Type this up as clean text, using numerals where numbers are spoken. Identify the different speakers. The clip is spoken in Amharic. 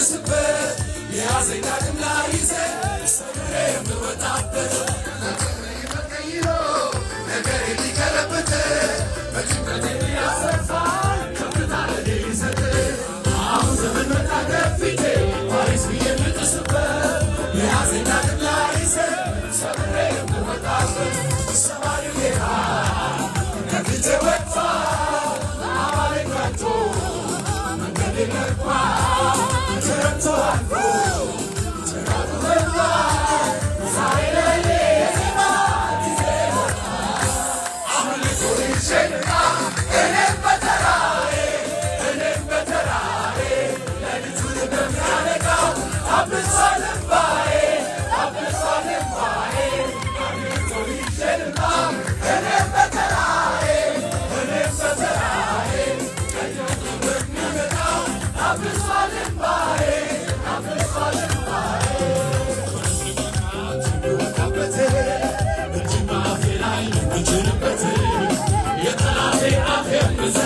Speaker 1: የምጥስበት የያዘኝ ዳግም ላይ ይዘህ ሰብሬ የምወጣበት ቀይሮ ነገር ሊገለብጥ በጭንቀት ያሰርፋል ከፍታ ለኔ ይሰጥ አሁን ዘመን መጣ ከፊቴ ፓሪስ ብዬ የምጥስበት የያዘኝ ዳግም ላይ ይዘህ ሰብሬ የምወጣበት ሰማዩ ጌታ ከፊቴ ወጥቷል አማሌ ቀርቶ መንገድ ለቋ ክረምቱ አልፎ ጭጋጉ በርቷል ዛሬ ለኔ የዜማ ጊዜ ሆኗል አሁን ልጆቼ ልምጣ እኔም በተራዬ ለልጁ በሚያነቃው ታብሷል እንባዬ አሁን ልጆቼ ልምጣ እኔም በተራዬ ለልጁ በሚያነቃው ታብሷል እንባዬ የጠላቴ አፍ የምዘ